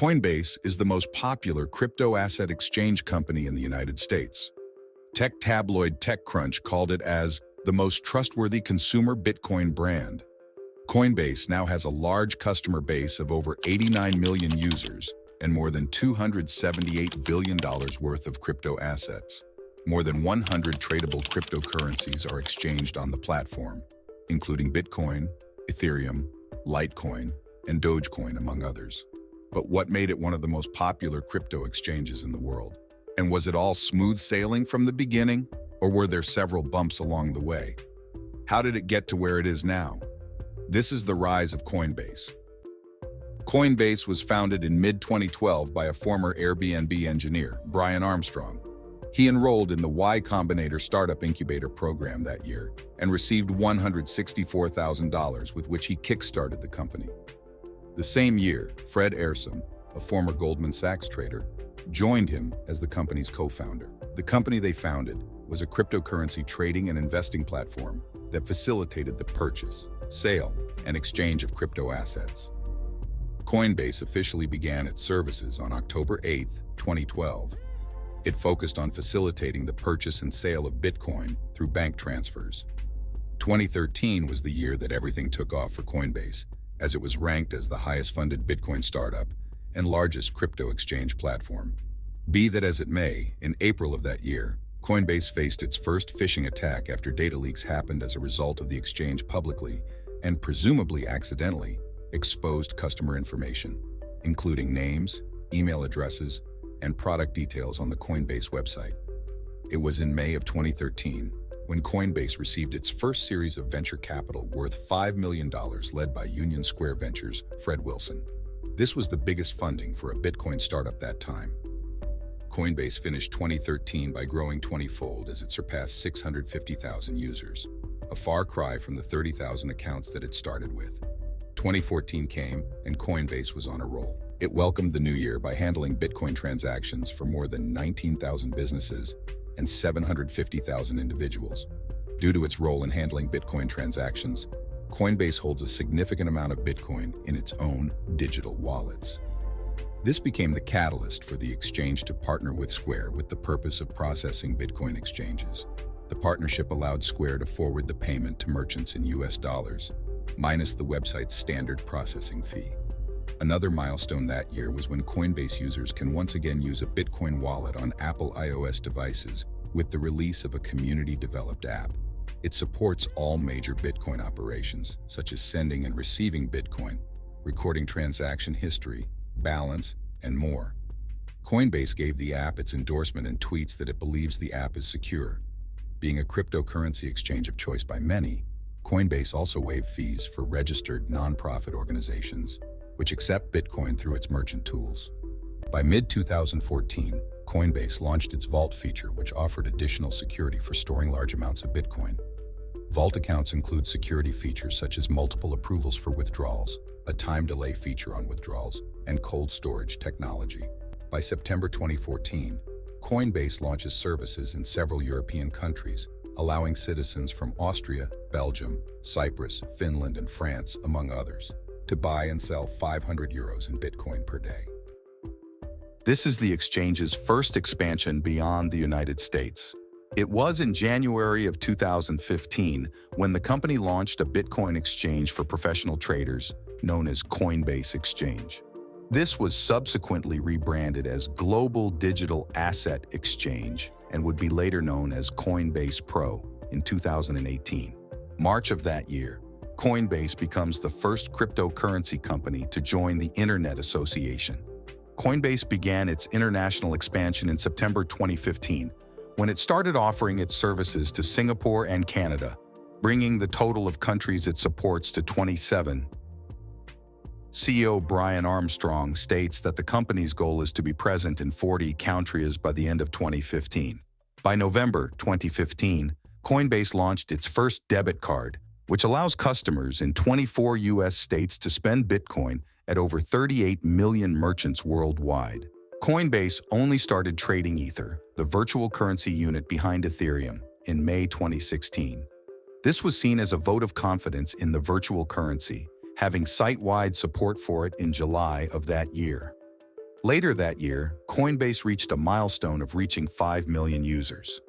Coinbase is the most popular crypto asset exchange company in the United States. Tech tabloid TechCrunch called it as the most trustworthy consumer Bitcoin brand. Coinbase now has a large customer base of over 89 million users and more than $278 billion worth of crypto assets. More than 100 tradable cryptocurrencies are exchanged on the platform, including Bitcoin, Ethereum, Litecoin, and Dogecoin, among others. But what made it one of the most popular crypto exchanges in the world? And was it all smooth sailing from the beginning, or were there several bumps along the way? How did it get to where it is now? This is the rise of Coinbase. Coinbase was founded in mid-2012 by a former Airbnb engineer, Brian Armstrong. He enrolled in the Y Combinator startup incubator program that year and received $164,000 with which he kickstarted the company. The same year, Fred Ehrsam, a former Goldman Sachs trader, joined him as the company's co-founder. The company they founded was a cryptocurrency trading and investing platform that facilitated the purchase, sale, and exchange of crypto assets. Coinbase officially began its services on October 8, 2012. It focused on facilitating the purchase and sale of Bitcoin through bank transfers. 2013 was the year that everything took off for Coinbase, as it was ranked as the highest-funded Bitcoin startup and largest crypto exchange platform. Be that as it may, in April of that year, Coinbase faced its first phishing attack after data leaks happened as a result of the exchange publicly, and presumably accidentally, exposed customer information, including names, email addresses, and product details on the Coinbase website. It was in May of 2013 when Coinbase received its first series of venture capital worth $5 million led by Union Square Ventures' Fred Wilson. This was the biggest funding for a Bitcoin startup that time. Coinbase finished 2013 by growing 20-fold as it surpassed 650,000 users, a far cry from the 30,000 accounts that it started with. 2014 came, and Coinbase was on a roll. It welcomed the new year by handling Bitcoin transactions for more than 19,000 businesses and 750,000 individuals. Due to its role in handling Bitcoin transactions, Coinbase holds a significant amount of Bitcoin in its own digital wallets. This became the catalyst for the exchange to partner with Square with the purpose of processing Bitcoin exchanges. The partnership allowed Square to forward the payment to merchants in US dollars, minus the website's standard processing fee. Another milestone that year was when Coinbase users can once again use a Bitcoin wallet on Apple iOS devices with the release of a community-developed app. It supports all major Bitcoin operations, such as sending and receiving Bitcoin, recording transaction history, balance, and more. Coinbase gave the app its endorsement and tweets that it believes the app is secure. Being a cryptocurrency exchange of choice by many, Coinbase also waived fees for registered nonprofit organizations, which accept Bitcoin through its merchant tools. By mid-2014, Coinbase launched its Vault feature, which offered additional security for storing large amounts of Bitcoin. Vault accounts include security features such as multiple approvals for withdrawals, a time delay feature on withdrawals, and cold storage technology. By September 2014, Coinbase launches services in several European countries, allowing citizens from Austria, Belgium, Cyprus, Finland, and France, among others, to buy and sell €500 in Bitcoin per day. This is the exchange's first expansion beyond the United States. It was in January of 2015 when the company launched a Bitcoin exchange for professional traders known as Coinbase Exchange. This was subsequently rebranded as Global Digital Asset Exchange and would be later known as Coinbase Pro in 2018. March of that year, Coinbase becomes the first cryptocurrency company to join the Internet Association. Coinbase began its international expansion in September 2015 when it started offering its services to Singapore and Canada, bringing the total of countries it supports to 27. CEO Brian Armstrong states that the company's goal is to be present in 40 countries by the end of 2015. By November 2015, Coinbase launched its first debit card, which allows customers in 24 U.S. states to spend Bitcoin at over 38 million merchants worldwide. Coinbase only started trading Ether, the virtual currency unit behind Ethereum, in May 2016. This was seen as a vote of confidence in the virtual currency, having site-wide support for it in July of that year. Later that year, Coinbase reached a milestone of reaching 5 million users.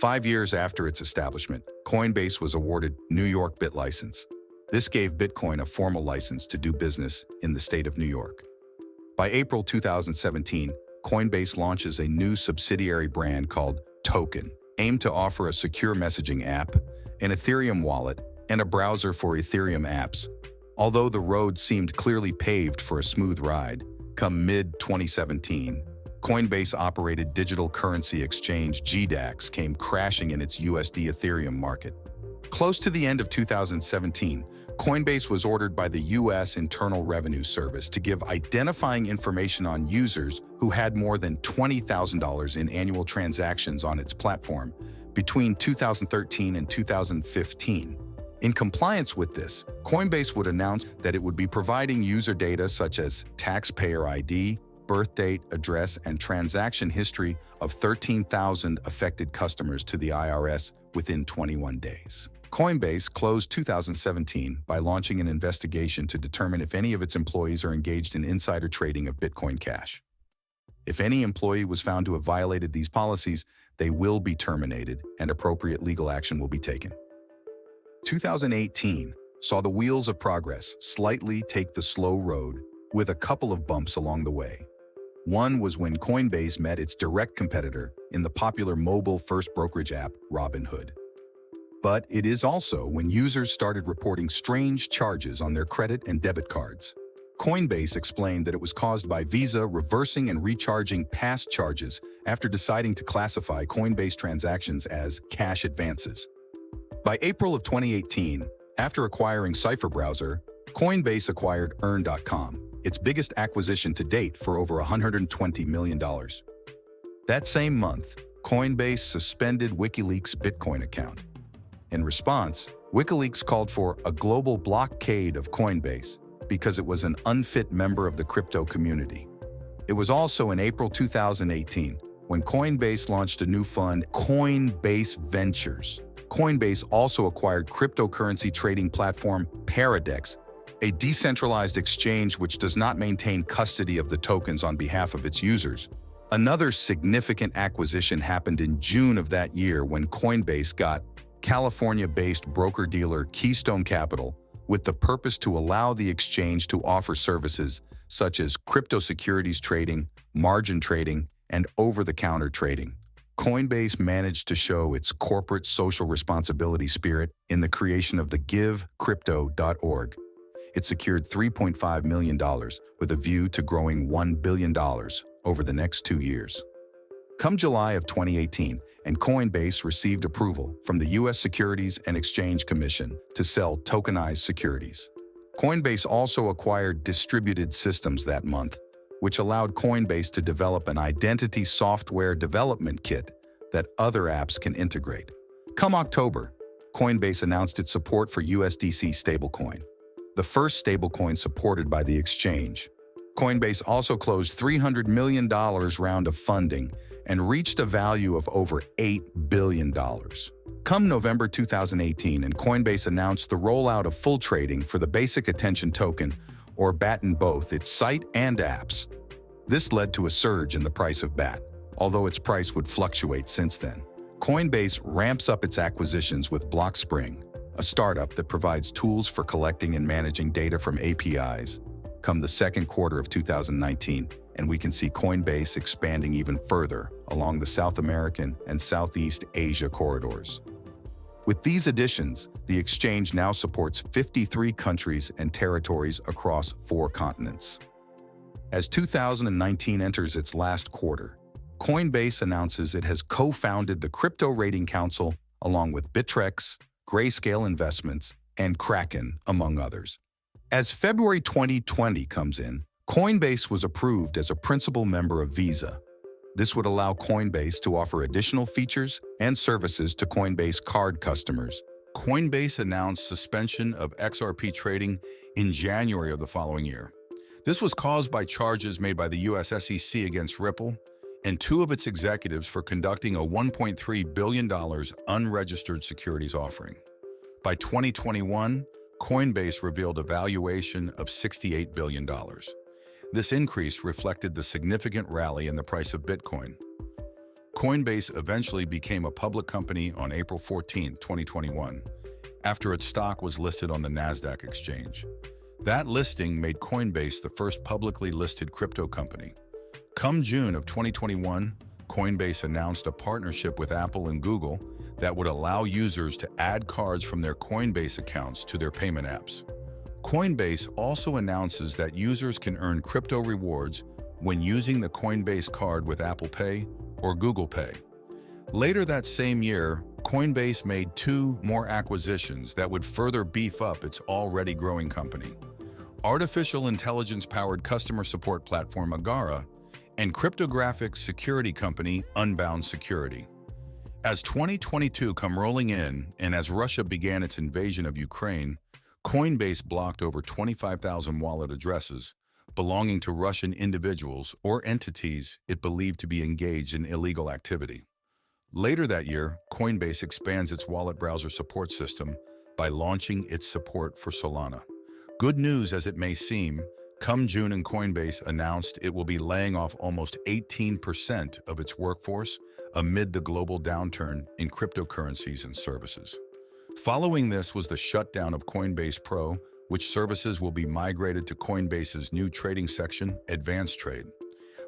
5 years after its establishment, Coinbase was awarded New York BitLicense. This gave Bitcoin a formal license to do business in the state of New York. By April 2017, Coinbase launches a new subsidiary brand called Token, aimed to offer a secure messaging app, an Ethereum wallet, and a browser for Ethereum apps. Although the road seemed clearly paved for a smooth ride, come mid-2017, Coinbase-operated digital currency exchange GDAX came crashing in its USD Ethereum market. Close to the end of 2017, Coinbase was ordered by the U.S. Internal Revenue Service to give identifying information on users who had more than $20,000 in annual transactions on its platform between 2013 and 2015. In compliance with this, Coinbase would announce that it would be providing user data such as taxpayer ID, birth date, address, and transaction history of 13,000 affected customers to the IRS within 21 days. Coinbase closed 2017 by launching an investigation to determine if any of its employees are engaged in insider trading of Bitcoin Cash. If any employee was found to have violated these policies, they will be terminated and appropriate legal action will be taken. 2018 saw the wheels of progress slightly take the slow road with a couple of bumps along the way. One was when Coinbase met its direct competitor in the popular mobile-first brokerage app, Robinhood. But it is also when users started reporting strange charges on their credit and debit cards. Coinbase explained that it was caused by Visa reversing and recharging past charges after deciding to classify Coinbase transactions as cash advances. By April of 2018, after acquiring Cipher Browser, Coinbase acquired Earn.com, its biggest acquisition to date for over $120 million. That same month, Coinbase suspended WikiLeaks' Bitcoin account. In response, WikiLeaks called for a global blockade of Coinbase because it was an unfit member of the crypto community. It was also in April 2018 when Coinbase launched a new fund, Coinbase Ventures. Coinbase also acquired cryptocurrency trading platform Paradex, a decentralized exchange which does not maintain custody of the tokens on behalf of its users. Another significant acquisition happened in June of that year when Coinbase got California-based broker-dealer Keystone Capital with the purpose to allow the exchange to offer services such as crypto securities trading, margin trading, and over-the-counter trading. Coinbase managed to show its corporate social responsibility spirit in the creation of the GiveCrypto.org. It secured $3.5 million with a view to growing $1 billion over the next 2 years. Come July of 2018, and Coinbase received approval from the U.S. Securities and Exchange Commission to sell tokenized securities. Coinbase also acquired Distributed Systems that month, which allowed Coinbase to develop an identity software development kit that other apps can integrate. Come October, Coinbase announced its support for USDC stablecoin, the first stablecoin supported by the exchange. Coinbase also closed $300 million round of funding and reached a value of over $8 billion. Come November 2018, and Coinbase announced the rollout of full trading for the Basic Attention Token, or BAT, in both its site and apps. This led to a surge in the price of BAT, although its price would fluctuate since then. Coinbase ramps up its acquisitions with Blockspring, a startup that provides tools for collecting and managing data from APIs. Come the second quarter of 2019, and we can see Coinbase expanding even further along the South American and Southeast Asia corridors. With these additions, the exchange now supports 53 countries and territories across 4 continents. As 2019 enters its last quarter, Coinbase announces it has co-founded the Crypto Rating Council along with Bittrex, Grayscale Investments, and Kraken, among others. As February 2020 comes in, Coinbase was approved as a principal member of Visa. This would allow Coinbase to offer additional features and services to Coinbase card customers. Coinbase announced suspension of XRP trading in January of the following year. This was caused by charges made by the US SEC against Ripple and 2 of its executives for conducting a $1.3 billion unregistered securities offering. By 2021, Coinbase revealed a valuation of $68 billion. This increase reflected the significant rally in the price of Bitcoin. Coinbase eventually became a public company on April 14, 2021, after its stock was listed on the Nasdaq exchange. That listing made Coinbase the first publicly listed crypto company. Come June of 2021, Coinbase announced a partnership with Apple and Google that would allow users to add cards from their Coinbase accounts to their payment apps. Coinbase also announces that users can earn crypto rewards when using the Coinbase card with Apple Pay or Google Pay. Later that same year, Coinbase made 2 more acquisitions that would further beef up its already growing company: artificial intelligence-powered customer support platform Agara and cryptographic security company Unbound Security. As 2022 come rolling in, and as Russia began its invasion of Ukraine, Coinbase blocked over 25,000 wallet addresses belonging to Russian individuals or entities it believed to be engaged in illegal activity. Later that year, Coinbase expands its wallet browser support system by launching its support for Solana. Good news as it may seem, come June, and Coinbase announced it will be laying off almost 18% of its workforce amid the global downturn in cryptocurrencies and services. Following this was the shutdown of Coinbase Pro, which services will be migrated to Coinbase's new trading section, Advanced Trade.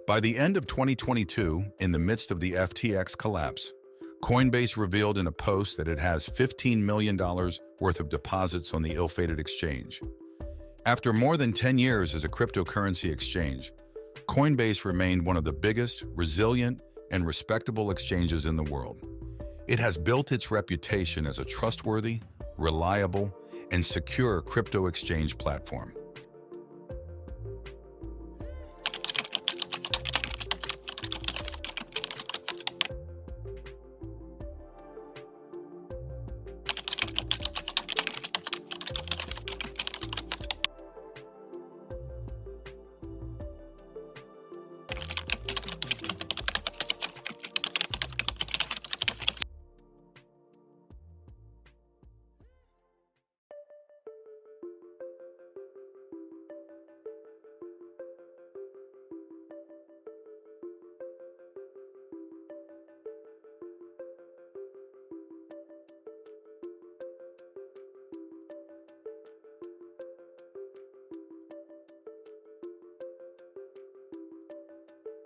By the end of 2022, in the midst of the FTX collapse, Coinbase revealed in a post that it has $15 million worth of deposits on the ill-fated exchange. After more than 10 years as a cryptocurrency exchange, Coinbase remained one of the biggest, resilient, and respectable exchanges in the world. It has built its reputation as a trustworthy, reliable, and secure crypto exchange platform.